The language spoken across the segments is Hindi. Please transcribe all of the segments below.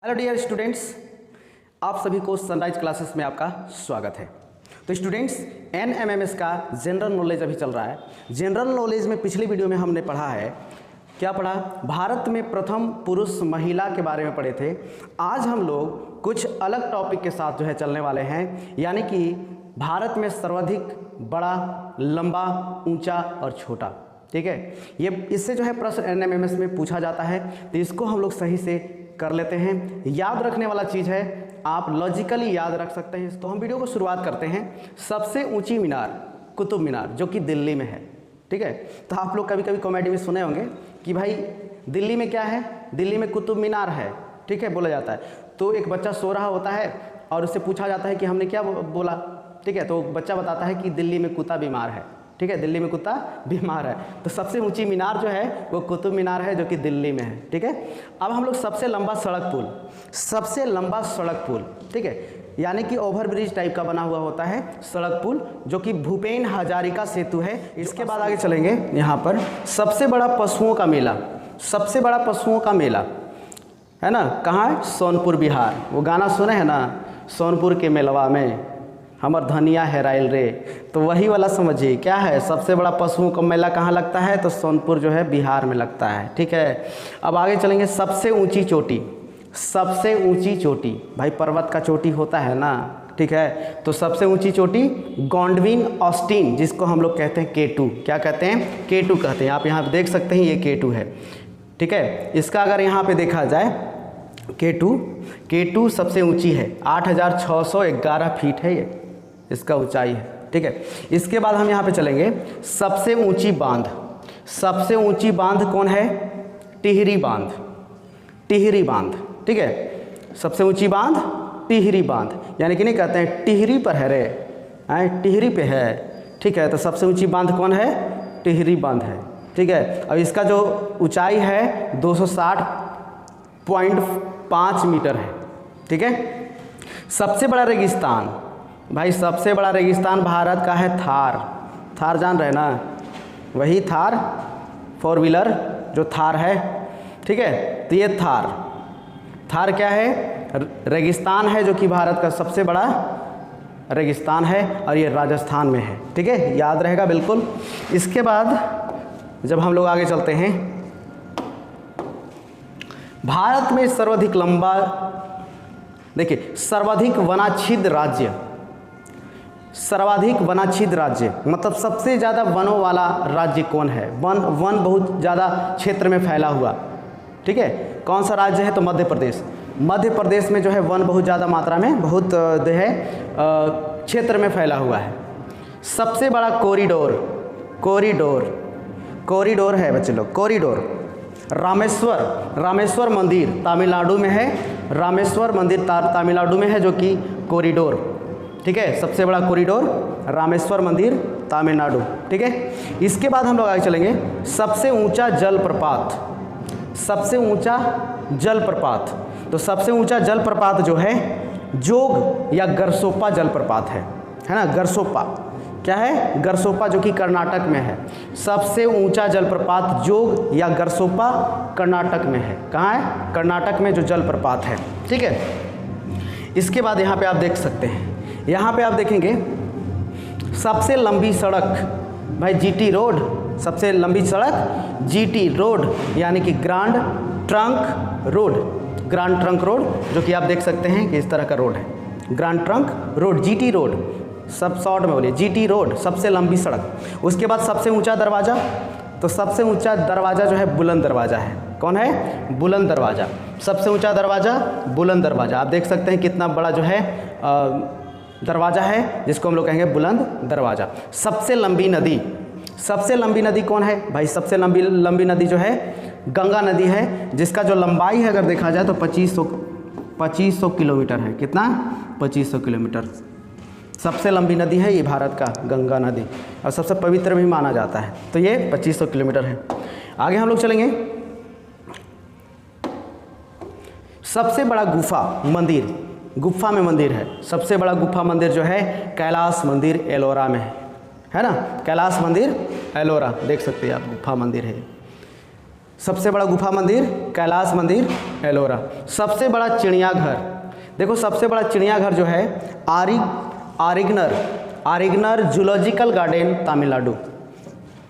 हेलो डियर स्टूडेंट्स, आप सभी को सनराइज क्लासेस में आपका स्वागत है। तो स्टूडेंट्स, NMMS का जनरल नॉलेज अभी चल रहा है। जनरल नॉलेज में पिछली वीडियो में हमने पढ़ा है, क्या पढ़ा? भारत में प्रथम पुरुष महिला के बारे में पढ़े थे। आज हम लोग कुछ अलग टॉपिक के साथ जो है चलने वाले हैं, यानी कि भारत में सर्वाधिक बड़ा, लंबा, ऊंचा और छोटा। ठीक है, ये इससे जो है प्रश्न NMMS में पूछा जाता है, तो इसको हम लोग सही से कर लेते हैं। याद रखने वाला चीज़ है, आप लॉजिकली याद रख सकते हैं। तो हम वीडियो को शुरुआत करते हैं। सबसे ऊंची मीनार कुतुब मीनार, जो कि दिल्ली में है। ठीक है, तो आप लोग कभी कभी कॉमेडी में सुने होंगे कि भाई दिल्ली में क्या है, दिल्ली में कुतुब मीनार है। ठीक है, बोला जाता है। तो एक बच्चा सो रहा होता है और उससे पूछा जाता है कि हमने क्या बोला। ठीक है, तो बच्चा बताता है कि दिल्ली में कुत्ता बीमार है। ठीक है, दिल्ली में कुत्ता बीमार है। तो सबसे ऊंची मीनार जो है वो कुतुब मीनार है, जो कि दिल्ली में है। ठीक है, अब हम लोग सबसे लंबा सड़क पुल, सबसे लंबा सड़क पुल, ठीक है, यानी कि ओवरब्रिज टाइप का बना हुआ होता है सड़क पुल, जो कि भूपेन हजारिका सेतु है। इसके बाद आगे चलेंगे। यहाँ पर सबसे बड़ा पशुओं का मेला, सबसे बड़ा पशुओं का मेला है ना, कहाँ है? सोनपुर बिहार। वो गाना सुने हैं ना, सोनपुर के मेलवा में हमर धनिया हेराइल रे, तो वही वाला समझिए। क्या है? सबसे बड़ा पशुओं का मेला कहाँ लगता है? तो सोनपुर जो है बिहार में लगता है। ठीक है, अब आगे चलेंगे। सबसे ऊंची चोटी, सबसे ऊंची चोटी, भाई पर्वत का चोटी होता है ना। ठीक है, तो सबसे ऊंची चोटी गॉडविन ऑस्टिन, जिसको हम लोग कहते हैं K2। क्या कहते हैं? K2 कहते हैं। आप यहाँ देख सकते हैं, ये K2 है। ठीक है, इसका अगर यहाँ पे देखा जाए K2 सबसे ऊंची है, 8611 फीट है ये इसका ऊंचाई है। ठीक है, इसके बाद हम यहाँ पे चलेंगे। सबसे ऊंची बांध, सबसे ऊंची बांध कौन है? टिहरी बांध, टिहरी बांध। ठीक है, सबसे ऊंची बांध टिहरी बांध, यानी कि नहीं कहते हैं टिहरी पर है रे, टिहरी पे है। ठीक है, तो सबसे ऊंची बांध कौन है? टिहरी बांध है। ठीक है, अब इसका जो ऊंचाई है 260.5 मीटर है। ठीक है, सबसे बड़ा रेगिस्तान, भाई सबसे बड़ा रेगिस्तान भारत का है थार। थार जान रहे ना, वही थार 4 व्हीलर जो थार है। ठीक है, तो ये थार क्या है? रेगिस्तान है, जो कि भारत का सबसे बड़ा रेगिस्तान है, और ये राजस्थान में है। ठीक है, याद रहेगा बिल्कुल। इसके बाद जब हम लोग आगे चलते हैं, भारत में सर्वाधिक लंबा, देखिए सर्वाधिक वनाच्छिद्र राज्य, सर्वाधिक वनाच्छिद्र राज्य मतलब सबसे ज़्यादा वनों वाला राज्य कौन है? वन बहुत ज़्यादा क्षेत्र में फैला हुआ। ठीक है, कौन सा राज्य है? तो मध्य प्रदेश। मध्य प्रदेश में जो है वन बहुत ज़्यादा मात्रा में, बहुत जो है क्षेत्र में फैला हुआ है। सबसे बड़ा कॉरिडोर, कॉरिडोर है बच्चे लोग, कॉरिडोर रामेश्वर मंदिर तमिलनाडु में है। रामेश्वर मंदिर तमिलनाडु में है, जो कि कॉरिडोर। ठीक है, सबसे बड़ा कॉरिडोर रामेश्वर मंदिर तमिलनाडु। ठीक है, इसके बाद हम लोग आगे चलेंगे। सबसे ऊंचा जलप्रपात, सबसे ऊंचा जलप्रपात, तो सबसे ऊंचा जलप्रपात जो है जोग या गरसोप्पा जलप्रपात है ना। गरसोप्पा क्या है? गरसोप्पा, जो कि कर्नाटक में है। सबसे ऊंचा जलप्रपात जोग या गरसोप्पा कर्नाटक में है। कहाँ है? कर्नाटक में जो जलप्रपात है। ठीक है, इसके बाद यहाँ पे आप देख सकते हैं, यहाँ पे आप देखेंगे सबसे लंबी सड़क, भाई GT रोड, सबसे लंबी सड़क GT रोड, यानी कि grand trunk road, grand trunk road, जो कि आप देख सकते हैं कि इस तरह का रोड है, grand trunk road, GT road, सब शॉर्ट में बोलिए GT रोड, सबसे लंबी सड़क। उसके बाद सबसे ऊंचा दरवाज़ा, तो सबसे ऊंचा दरवाज़ा जो है बुलंद दरवाज़ा है। कौन है? बुलंद दरवाज़ा। सबसे ऊंचा दरवाज़ा बुलंद दरवाज़ा। आप देख सकते हैं कितना बड़ा जो है दरवाज़ा है, जिसको हम लोग कहेंगे बुलंद दरवाज़ा। सबसे लंबी नदी, सबसे लंबी नदी कौन है? भाई सबसे लंबी नदी जो है गंगा नदी है, जिसका जो लंबाई है अगर देखा जाए तो 2500 किलोमीटर है। कितना? 2500 किलोमीटर। सबसे लंबी नदी है ये भारत का गंगा नदी, और सबसे पवित्र भी माना जाता है। तो ये 2500 किलोमीटर है। आगे हम लोग चलेंगे। सबसे बड़ा गुफा मंदिर, गुफा में मंदिर है। सबसे बड़ा गुफा मंदिर जो है कैलाश मंदिर एलोरा में है, ना। कैलाश मंदिर एलोरा देख सकते हैं आप, गुफा मंदिर है। सबसे बड़ा गुफा मंदिर कैलाश मंदिर एलोरा। सबसे बड़ा चिड़ियाघर, देखो सबसे बड़ा चिड़ियाघर जो है Arignar zoological garden Tamil Nadu,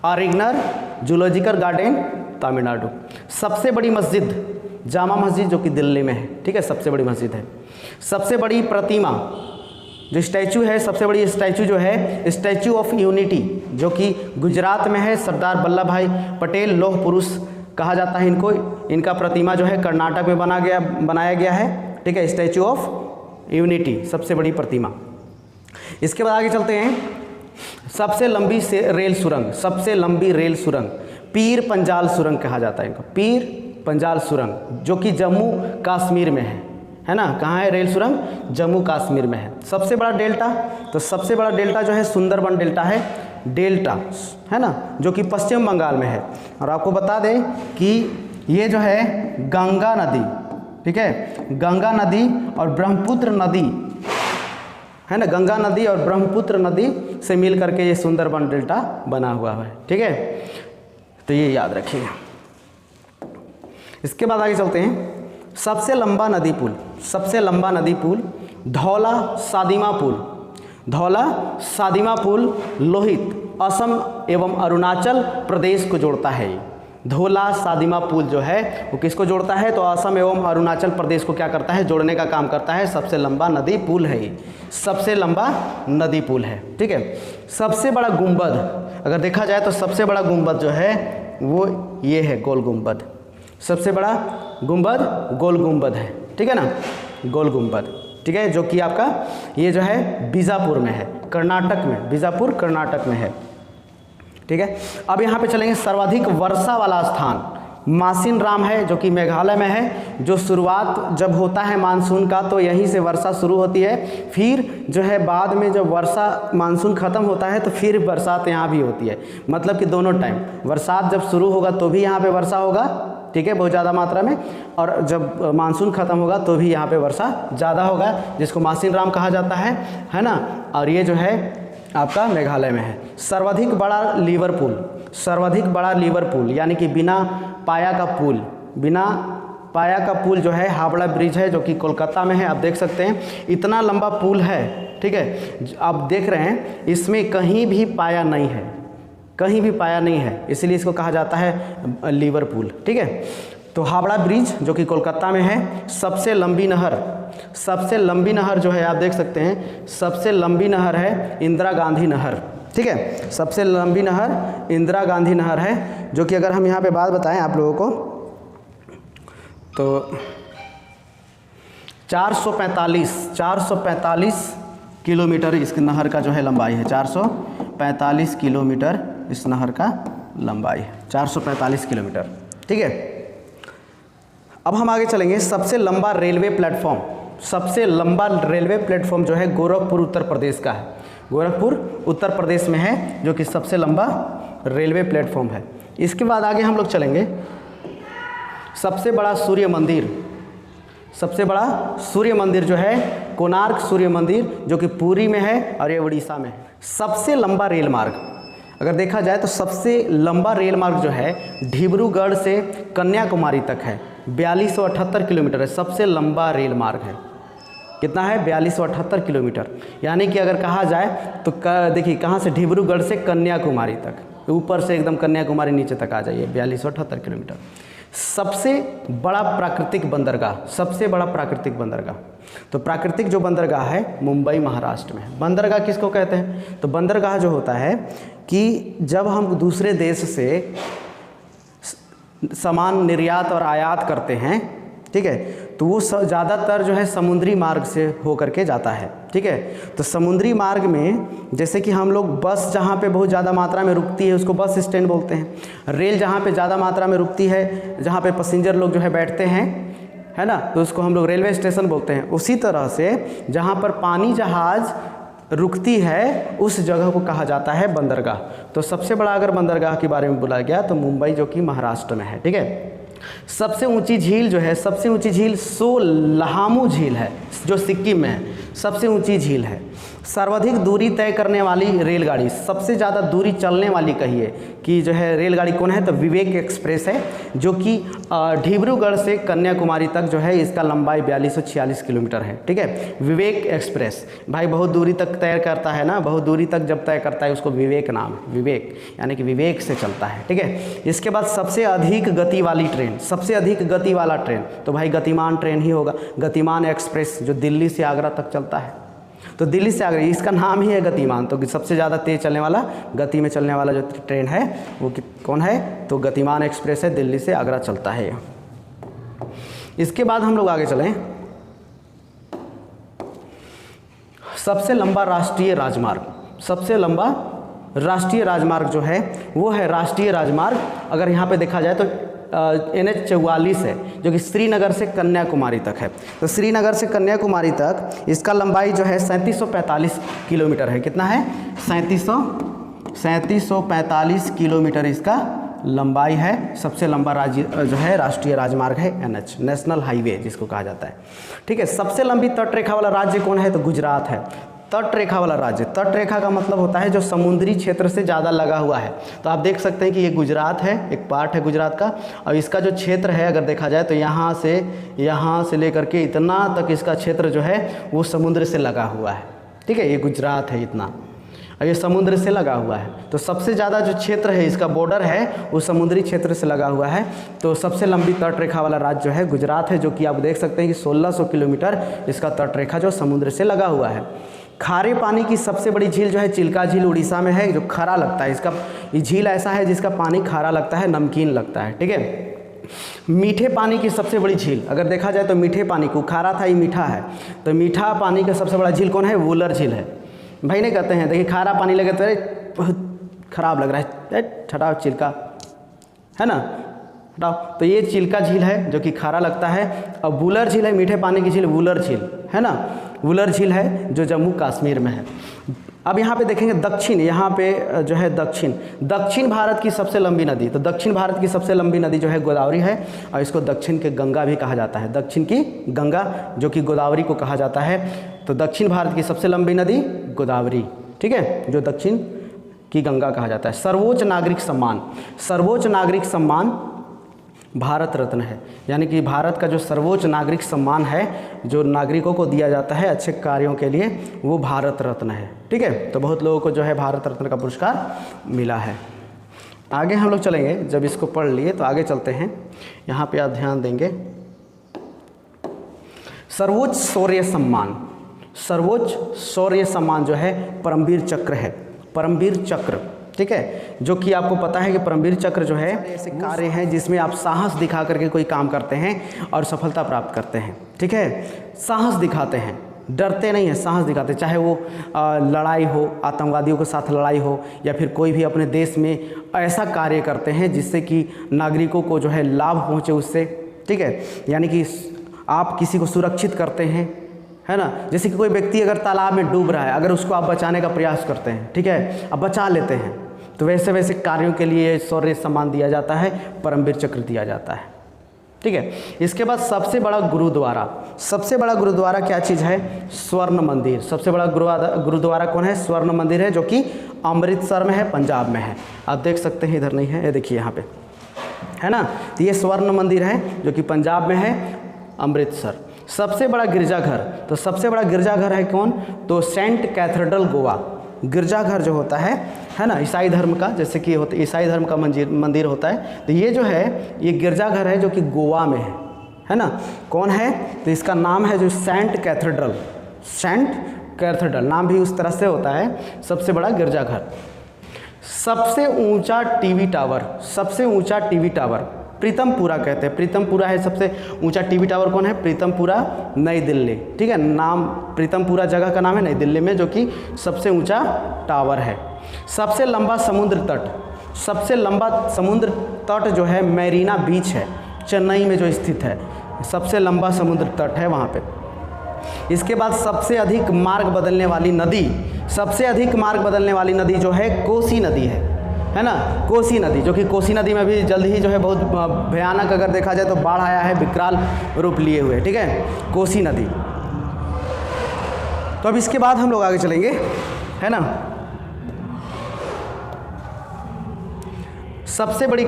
Arignar zoological garden Tamil Nadu. सबसे बड़ी मस्जिद जामा मस्जिद जो कि दिल्ली में है, ठीक है, सबसे बड़ी मस्जिद है। सबसे बड़ी प्रतिमा जो स्टैचू है, सबसे बड़ी स्टैचू जो है स्टैचू ऑफ यूनिटी जो कि गुजरात में है, सरदार वल्लभ भाई पटेल लौह पुरुष कहा जाता है इनको। इनका प्रतिमा जो है कर्नाटक में बनाया गया है, ठीक है, स्टैचू ऑफ यूनिटी सबसे बड़ी प्रतिमा। इसके बाद आगे चलते हैं। सबसे लंबी रेल सुरंग, सबसे लंबी रेल सुरंग पीर पंजाल सुरंग कहा जाता है इनको, पीर पंजाल सुरंग जो कि जम्मू कश्मीर में है ना। कहाँ है रेल सुरंग? जम्मू कश्मीर में है। सबसे बड़ा डेल्टा, तो सबसे बड़ा डेल्टा जो है सुंदरबन डेल्टा है ना, जो कि पश्चिम बंगाल में है। और आपको बता दें कि ये जो है गंगा नदी, ठीक है, गंगा नदी और ब्रह्मपुत्र नदी है ना, गंगा नदी और ब्रह्मपुत्र नदी से मिल करके ये सुंदरबन डेल्टा बना हुआ है, ठीक है, तो ये याद रखिएगा। इसके बाद आगे चलते हैं। सबसे लंबा नदी पुल, सबसे लंबा नदी पुल धौला सादिमा पुल, धौला सादिमा पुल लोहित असम एवं अरुणाचल प्रदेश को जोड़ता है। धौला सादिमा पुल जो है वो किसको जोड़ता है? तो असम एवं अरुणाचल प्रदेश को क्या करता है? जोड़ने का काम करता है। सबसे लंबा नदी पुल है ये, सबसे लंबा नदी पुल है, ठीक है। सबसे बड़ा गुंबद अगर देखा जाए तो सबसे बड़ा गुंबद जो है वो ये है गोल गुंबद। सबसे बड़ा गुंबद गोल गुंबद है, ठीक है ना, गोल गुंबद, ठीक है, जो कि आपका ये जो है बीजापुर में है, कर्नाटक में, बीजापुर कर्नाटक में है, ठीक है। अब यहाँ पे चलेंगे। सर्वाधिक वर्षा वाला स्थान मासिन राम है जो कि मेघालय में है। जो शुरुआत जब होता है मानसून का तो यहीं से वर्षा शुरू होती है, फिर जो है बाद में जब वर्षा मानसून ख़त्म होता है तो फिर बरसात यहाँ भी होती है। मतलब कि दोनों टाइम बरसात जब शुरू होगा तो भी यहाँ पे वर्षा होगा, ठीक है, बहुत ज़्यादा मात्रा में, और जब मानसून ख़त्म होगा तो भी यहाँ पे वर्षा ज़्यादा होगा, जिसको मासिन राम कहा जाता है ना। और ये जो है आपका मेघालय में है। सर्वाधिक बड़ा लीवर पुल, सर्वाधिक बड़ा लीवर पुल यानी कि बिना पाया का पुल, बिना पाया का पुल जो है हावड़ा ब्रिज है जो कि कोलकाता में है। आप देख सकते हैं इतना लंबा पुल है, ठीक है, आप देख रहे हैं इसमें कहीं भी पाया नहीं है, कहीं भी पाया नहीं है, इसलिए इसको कहा जाता है लीवर पुल, ठीक है। तो हावड़ा ब्रिज जो कि कोलकाता में है। सबसे लंबी नहर, सबसे लंबी नहर जो है आप देख सकते हैं, सबसे लंबी नहर है इंदिरा गांधी नहर, ठीक है, सबसे लंबी नहर इंदिरा गांधी नहर है, जो कि अगर हम यहाँ पे बात बताएं आप लोगों को तो 445 किलोमीटर इस नहर का जो है लंबाई है। 445 किलोमीटर इस नहर का लंबाई है, 445 किलोमीटर, ठीक है। अब हम आगे चलेंगे। सबसे लंबा रेलवे प्लेटफॉर्म, सबसे लंबा रेलवे प्लेटफॉर्म जो है गोरखपुर उत्तर प्रदेश का है, गोरखपुर उत्तर प्रदेश में है, जो कि सबसे लंबा रेलवे प्लेटफॉर्म है। इसके बाद आगे हम लोग चलेंगे। सबसे बड़ा सूर्य मंदिर, सबसे बड़ा सूर्य मंदिर जो है कोणार्क सूर्य मंदिर जो कि पुरी में है और ये उड़ीसा में है। सबसे लंबा रेल मार्ग अगर देखा जाए तो सबसे लंबा रेल मार्ग जो है डिब्रूगढ़ से कन्याकुमारी तक है, 4278 किलोमीटर है, सबसे लंबा रेल मार्ग है। कितना है? 4278 किलोमीटर। यानी कि अगर कहा जाए तो देखिए कहाँ से, डिब्रूगढ़ से कन्याकुमारी तक, ऊपर से एकदम कन्याकुमारी नीचे तक आ जाइए, 4278 किलोमीटर। सबसे बड़ा प्राकृतिक बंदरगाह, सबसे बड़ा प्राकृतिक बंदरगाह, तो प्राकृतिक जो बंदरगाह है मुंबई महाराष्ट्र में है। बंदरगाह किसको कहते हैं? तो बंदरगाह जो होता है कि जब हम दूसरे देश से सामान निर्यात और आयात करते हैं, ठीक है, तो वो ज़्यादातर जो है समुद्री मार्ग से होकर के जाता है, ठीक है। तो समुद्री मार्ग में जैसे कि हम लोग बस जहाँ पे बहुत ज़्यादा मात्रा में रुकती है उसको बस स्टैंड बोलते हैं। रेल जहाँ पे ज़्यादा मात्रा में रुकती है, जहाँ पे पैसेंजर लोग जो है बैठते हैं, है ना, तो उसको हम लोग रेलवे स्टेशन बोलते हैं। उसी तरह से जहाँ पर पानी जहाज़ रुकती है उस जगह को कहा जाता है बंदरगाह। तो सबसे बड़ा अगर बंदरगाह के बारे में बोला गया तो मुंबई जो कि महाराष्ट्र में है, ठीक है। सबसे ऊंची झील जो है, सबसे ऊंची झील सोलाहामू झील है जो सिक्किम में है, सबसे ऊंची झील है। सर्वाधिक दूरी तय करने वाली रेलगाड़ी, सबसे ज़्यादा दूरी चलने वाली कहिए कि जो है रेलगाड़ी कौन है, तो विवेक एक्सप्रेस है, जो कि डिब्रूगढ़ से कन्याकुमारी तक जो है इसका लंबाई 4246 किलोमीटर है। ठीक है, विवेक एक्सप्रेस भाई बहुत दूरी तक तय करता है ना, बहुत दूरी तक जब तय करता है उसको विवेक नाम है, विवेक यानी कि विवेक से चलता है। ठीक है, इसके बाद सबसे अधिक गति वाली ट्रेन, सबसे अधिक गति वाला ट्रेन तो भाई गतिमान ट्रेन ही होगा, गतिमान एक्सप्रेस जो दिल्ली से आगरा तक चलता है। तो दिल्ली से आगरा, इसका नाम ही है गतिमान, तो सबसे ज़्यादा तेज़ चलने वाला, गति में चलने वाला जो ट्रेन है वो कौन है, तो गतिमान एक्सप्रेस है, दिल्ली से आगरा चलता है। इसके बाद हम लोग आगे चलें, सबसे लंबा राष्ट्रीय राजमार्ग, सबसे लंबा राष्ट्रीय राजमार्ग जो है वो है राष्ट्रीय राजमार्ग, अगर यहाँ पे देखा जाए तो NH44 है, जो कि श्रीनगर से कन्याकुमारी तक है। तो श्रीनगर से कन्याकुमारी तक इसका लंबाई जो है 3745 किलोमीटर है। कितना है, 3745 किलोमीटर इसका लंबाई है। सबसे लंबा राज्य जो है राष्ट्रीय राजमार्ग है NH, नेशनल हाईवे जिसको कहा जाता है। ठीक है, सबसे लंबी तटरेखा वाला राज्य कौन है, तो गुजरात है। तटरेखा वाला राज्य, तटरेखा का मतलब होता है जो समुद्री क्षेत्र से ज़्यादा लगा हुआ है। तो आप देख सकते हैं कि ये गुजरात है, एक पार्ट है गुजरात का, और इसका जो क्षेत्र है अगर देखा जाए तो यहाँ से लेकर के इतना तक इसका क्षेत्र जो है वो समुद्र से लगा हुआ है। ठीक है, ये गुजरात है इतना, और ये समुद्र से लगा हुआ है। तो सबसे ज़्यादा जो क्षेत्र है इसका बॉर्डर है वो समुद्री क्षेत्र से लगा हुआ है। तो सबसे लंबी तटरेखा वाला राज्य जो है गुजरात है, जो कि आप देख सकते हैं कि 1600 किलोमीटर इसका तटरेखा जो समुद्र से लगा हुआ है। खारे पानी की सबसे बड़ी झील जो है चिल्का झील उड़ीसा में है, जो खारा लगता है। इसका ये झील ऐसा है जिसका पानी खारा लगता है, नमकीन लगता है। ठीक है, मीठे पानी की सबसे बड़ी झील अगर देखा जाए तो मीठे पानी को, खारा था ये मीठा है, तो मीठा पानी का सबसे बड़ा झील कौन है, वुलर झील है। भाई नहीं कहते हैं, देखिए खारा पानी लगे तो बहुत खराब लग रहा है, हटाओ चिल्का, है ना, हटाओ। तो ये चिल्का झील है जो कि खारा लगता है, और वुलर झील है मीठे पानी की झील, वुलर झील है ना, वुलर झील है जो जम्मू कश्मीर में है। अब यहाँ पे देखेंगे दक्षिण, यहाँ पे जो है दक्षिण भारत की सबसे लंबी नदी, तो दक्षिण भारत की सबसे लंबी नदी जो है गोदावरी है, और इसको दक्षिण के गंगा भी कहा जाता है, दक्षिण की गंगा जो कि गोदावरी को कहा जाता है। तो दक्षिण भारत की सबसे लंबी नदी गोदावरी, ठीक है, जो दक्षिण की गंगा कहा जाता है। सर्वोच्च नागरिक सम्मान, सर्वोच्च नागरिक सम्मान भारत रत्न है, यानी कि भारत का जो सर्वोच्च नागरिक सम्मान है जो नागरिकों को दिया जाता है अच्छे कार्यों के लिए, वो भारत रत्न है। ठीक है, तो बहुत लोगों को जो है भारत रत्न का पुरस्कार मिला है। आगे हम लोग चलेंगे, जब इसको पढ़ लिए तो आगे चलते हैं। यहाँ पे आप ध्यान देंगे, सर्वोच्च शौर्य सम्मान, सर्वोच्च शौर्य सम्मान जो है परमवीर चक्र है, परमवीर चक्र। ठीक है, जो कि आपको पता है कि परमवीर चक्र जो है ऐसे कार्य हैं जिसमें आप साहस दिखा करके कोई काम करते हैं और सफलता प्राप्त करते हैं। ठीक है, साहस दिखाते हैं, डरते नहीं हैं, साहस दिखाते, चाहे वो लड़ाई हो, आतंकवादियों के साथ लड़ाई हो, या फिर कोई भी अपने देश में ऐसा कार्य करते हैं जिससे कि नागरिकों को जो है लाभ पहुँचे उससे। ठीक है, यानी कि आप किसी को सुरक्षित करते हैं, है ना, जैसे कि कोई व्यक्ति अगर तालाब में डूब रहा है, अगर उसको आप बचाने का प्रयास करते हैं, ठीक है, आप बचा लेते हैं, तो वैसे वैसे कार्यों के लिए शौर्य सम्मान दिया जाता है, परमवीर चक्र दिया जाता है। ठीक है, इसके बाद सबसे बड़ा गुरुद्वारा, सबसे बड़ा गुरुद्वारा क्या चीज़ है, स्वर्ण मंदिर। सबसे बड़ा गुरुद्वारा कौन है, स्वर्ण मंदिर है, जो कि अमृतसर में है, पंजाब में है। आप देख सकते हैं, इधर नहीं है, ये देखिए यहाँ पे है ना, तो ये स्वर्ण मंदिर है जो कि पंजाब में है, अमृतसर। सबसे बड़ा गिरजाघर, तो सबसे बड़ा गिरजाघर है कौन, तो सेंट कैथेड्रल गोवा। गिरजाघर जो होता है ना, ईसाई धर्म का, जैसे कि होता ईसाई धर्म का मंदिर होता है, तो ये जो है ये गिरजाघर है जो कि गोवा में है ना। कौन है, तो इसका नाम है जो सेंट कैथेड्रल, सेंट कैथेड्रल नाम भी उस तरह से होता है। सबसे बड़ा गिरजाघर। सबसे ऊंचा टीवी टावर, सबसे ऊंचा टीवी टावर प्रीतमपुरा कहते हैं, प्रीतमपुरा है सबसे ऊंचा टीवी टावर। कौन है, प्रीतमपुरा, नई दिल्ली। ठीक है, नाम प्रीतमपुरा जगह का नाम है, नई दिल्ली में, जो कि सबसे ऊंचा टावर है। सबसे लंबा समुद्र तट, सबसे लंबा समुद्र तट जो है मैरीना बीच है, चेन्नई में जो स्थित है, सबसे लंबा समुद्र तट है वहाँ पे। इसके बाद सबसे अधिक मार्ग बदलने वाली नदी, सबसे अधिक मार्ग बदलने वाली नदी जो है कोसी नदी है ना, कोसी नदी, जो कि कोसी नदी में भी जल्द ही जो है बहुत भयानक अगर देखा जाए तो बाढ़ आया है, विकराल रूप लिए हुए। ठीक है, कोसी नदी। तो अब इसके बाद हम लोग आगे चलेंगे, है ना। सबसे बड़ी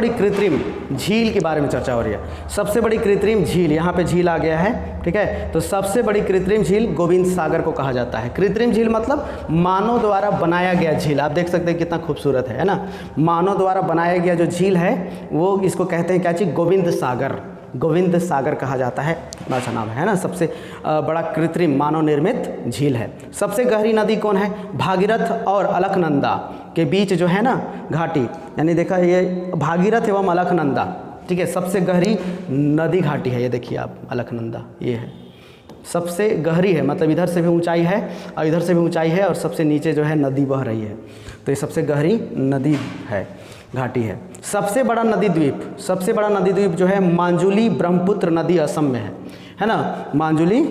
कृत्रिम झील के बारे में चर्चा हो रही है। सबसे बड़ी कृत्रिम झील, यहाँ पे झील आ गया है, ठीक है। तो सबसे बड़ी कृत्रिम झील गोविंद सागर को कहा जाता है। कृत्रिम झील मतलब मानव द्वारा बनाया गया झील। आप देख सकते हैं कितना खूबसूरत है ना। मानव द्वारा बनाया गया जो झील है वो इसको कहते हैं क्या चीज़, गोविंद सागर। गोविंद सागर कहा जाता है, अच्छा नाम है ना। सबसे बड़ा कृत्रिम मानव निर्मित झील है। सबसे गहरी नदी कौन है, भागीरथ और अलकनंदा के बीच जो है ना घाटी, यानी देखा ये भागीरथ एवं अलकनंदा, ठीक है। सबसे गहरी नदी घाटी है, ये देखिए आप, अलकनंदा ये है, सबसे गहरी है, मतलब इधर से भी ऊंचाई है और इधर से भी ऊंचाई है और सबसे नीचे जो है नदी बह रही है, तो ये सबसे गहरी नदी है, घाटी है। सबसे बड़ा नदी द्वीप जो है मांजुली ब्रह्मपुत्र नदी असम में है ना। मांजुली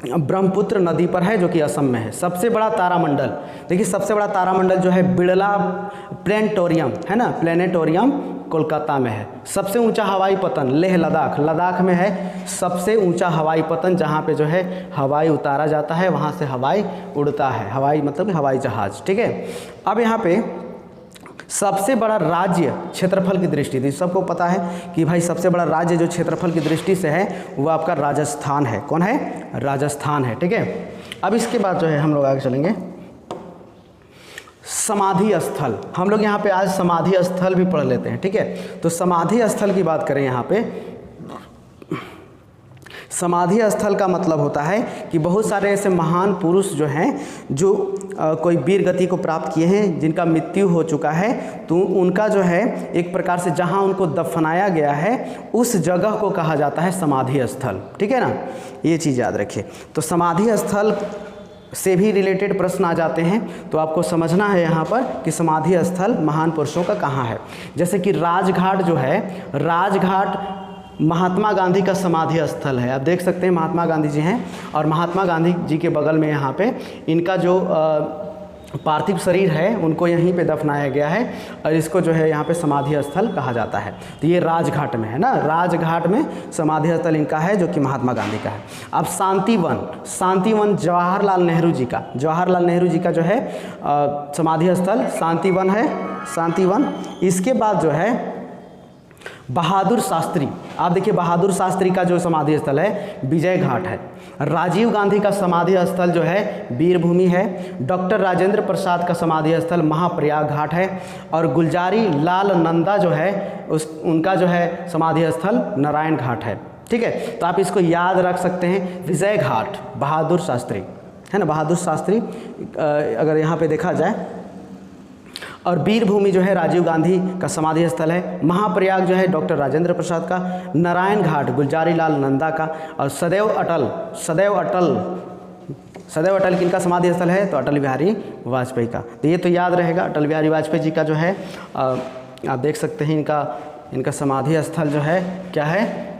ब्रह्मपुत्र नदी पर है जो कि असम में है। सबसे बड़ा तारामंडल, देखिए सबसे बड़ा तारामंडल जो है बिड़ला प्लेनेटोरियम है ना, प्लेनेटोरियम कोलकाता में है। सबसे ऊंचा हवाई पतन लेह लद्दाख में है। सबसे ऊंचा हवाई पतन जहाँ पे जो है हवाई उतारा जाता है, वहाँ से हवाई उड़ता है, हवाई मतलब हवाई जहाज़, ठीक है। अब यहाँ पे सबसे बड़ा राज्य क्षेत्रफल की दृष्टि थी, सबको पता है कि भाई सबसे बड़ा राज्य जो क्षेत्रफल की दृष्टि से है वो आपका राजस्थान है। कौन है, राजस्थान है, ठीक है। अब इसके बाद जो है हम लोग आगे चलेंगे, समाधि स्थल। हम लोग यहाँ पे आज समाधि स्थल भी पढ़ लेते हैं, ठीक है। तो समाधि स्थल की बात करें, यहाँ पे समाधि स्थल का मतलब होता है कि बहुत सारे ऐसे महान पुरुष जो हैं जो कोई वीर गति को प्राप्त किए हैं, जिनका मृत्यु हो चुका है, तो उनका जो है एक प्रकार से जहां उनको दफनाया गया है उस जगह को कहा जाता है समाधि स्थल, ठीक है ना। ये चीज़ याद रखिए। तो समाधि स्थल से भी रिलेटेड प्रश्न आ जाते हैं, तो आपको समझना है यहाँ पर कि समाधि स्थल महान पुरुषों का कहाँ है। जैसे कि राजघाट जो है, राजघाट महात्मा गांधी का समाधि स्थल है। आप देख सकते हैं महात्मा गांधी जी हैं और महात्मा गांधी जी के बगल में यहाँ पे इनका जो पार्थिव शरीर है उनको यहीं पे दफनाया गया है और इसको जो है यहाँ पे समाधि स्थल कहा जाता है। तो ये राजघाट में है ना, राजघाट में समाधि स्थल इनका है जो कि महात्मा गांधी का है। अब शांतिवन जवाहरलाल नेहरू जी का जो है समाधि स्थल शांतिवन है, शांतिवन। इसके बाद जो है बहादुर शास्त्री, आप देखिए बहादुर शास्त्री का जो समाधि स्थल है विजय घाट है। राजीव गांधी का समाधि स्थल जो है वीरभूमि है। डॉक्टर राजेंद्र प्रसाद का समाधि स्थल महाप्रयाग घाट है। और गुलजारी लाल नंदा जो है उनका जो है समाधि स्थल नारायण घाट है, ठीक है। तो आप इसको याद रख सकते हैं, विजय घाट बहादुर शास्त्री है ना, बहादुर शास्त्री अगर यहाँ पे देखा जाए। और वीरभूमि जो है राजीव गांधी का समाधि स्थल है। महाप्रयाग जो है डॉक्टर राजेंद्र प्रसाद का। नारायण घाट गुलजारी लाल नंदा का। और सदैव अटल किनका समाधि स्थल है, तो अटल बिहारी वाजपेयी का। तो ये तो याद रहेगा, अटल बिहारी वाजपेयी जी का जो है आप देख सकते हैं इनका समाधि स्थल जो है क्या है,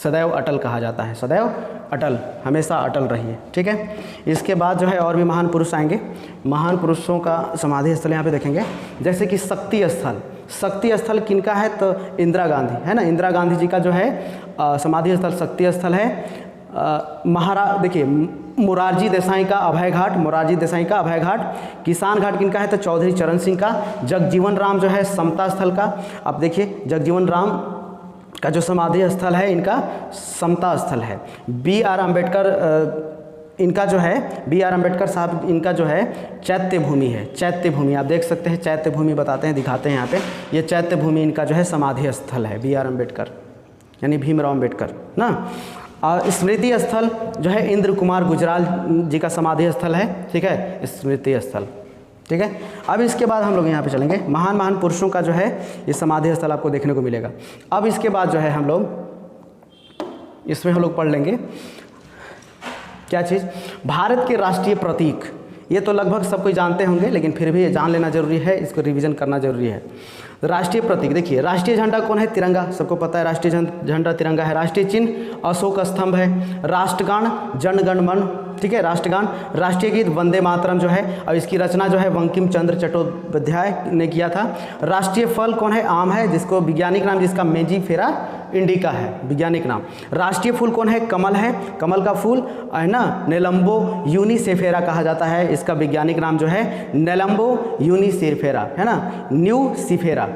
सदैव अटल कहा जाता है। सदैव अटल, हमेशा अटल रहिए, ठीक है। इसके बाद जो है और भी महान पुरुष आएंगे, महान पुरुषों का समाधि स्थल यहाँ पे देखेंगे। जैसे कि शक्ति स्थल किनका है, तो इंदिरा गांधी है ना, इंदिरा गांधी जी का जो है समाधि स्थल शक्ति स्थल है। देखिए मोरारजी देसाई का अभय घाट। किसान घाट किनका है, तो चौधरी चरण सिंह का। जगजीवन राम जो है समता स्थल का। अब देखिए जगजीवन राम का जो समाधि स्थल है इनका समता स्थल है। बी आर अम्बेडकर साहब इनका जो है चैत्य भूमि है। चैत्य भूमि आप देख सकते हैं, चैत्य भूमि बताते हैं, दिखाते हैं यहाँ पे। ये चैत्य भूमि इनका जो है समाधि स्थल है, बी आर अम्बेडकर यानी भीमराव अम्बेडकर ना। और स्मृति स्थल जो है इंद्र कुमार गुजराल जी का समाधि स्थल है, ठीक है, स्मृति स्थल, ठीक है। अब इसके बाद हम लोग यहाँ पे चलेंगे, महान पुरुषों का जो है ये समाधि स्थल आपको देखने को मिलेगा। अब इसके बाद जो है हम लोग पढ़ लेंगे क्या चीज़, भारत के राष्ट्रीय प्रतीक। ये तो लगभग सब कोई जानते होंगे, लेकिन फिर भी जान लेना जरूरी है, इसको रिवीजन करना जरूरी है। राष्ट्रीय प्रतीक देखिए, राष्ट्रीय झंडा कौन है, तिरंगा, सबको पता है राष्ट्रीय झंडा तिरंगा है। राष्ट्रीय चिन्ह अशोक स्तंभ है। राष्ट्रगान जनगण मन ठीक है, राष्ट्रगान, राष्ट्रीय गीत वंदे मातरम जो है, और इसकी रचना जो है बंकिम चंद्र चट्टोपाध्याय ने किया था। राष्ट्रीय फल कौन है? आम है, जिसको वैज्ञानिक नाम जिसका मेजिफेरा इंडिका है, वैज्ञानिक नाम। राष्ट्रीय फूल कौन है? कमल है, कमल का फूल है ना, नेलम्बो यूनिसेफेरा कहा जाता है, इसका वैज्ञानिक नाम जो है नेलम्बो यूनिसेफेरा है ना, न्यूसिफेरा।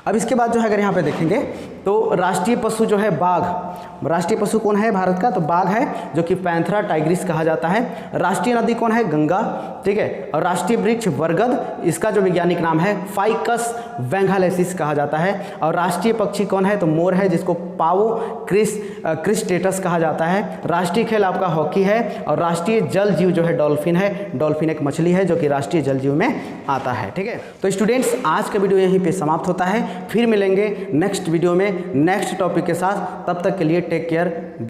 अब इसके बाद जो है अगर यहाँ पे देखेंगे तो राष्ट्रीय पशु जो है बाघ, राष्ट्रीय पशु कौन है भारत का? तो बाघ है, जो कि पैंथरा टाइग्रिस कहा जाता है। राष्ट्रीय नदी कौन है? गंगा, ठीक है। और राष्ट्रीय वृक्ष बरगद, इसका जो वैज्ञानिक नाम है फाइकस वेंगालेसिस कहा जाता है। और राष्ट्रीय पक्षी कौन है? तो मोर है, जिसको पावो क्रिस्टेटस कहा जाता है। राष्ट्रीय खेल आपका हॉकी है। और राष्ट्रीय जल जीव जो है डॉल्फिन है, डॉल्फिन एक मछली है जो कि राष्ट्रीय जल जीव में आता है, ठीक है। तो स्टूडेंट्स आज का वीडियो यहीं पे समाप्त होता है, फिर मिलेंगे नेक्स्ट वीडियो में नेक्स्ट टॉपिक के साथ। तब तक के लिए टेक केयर।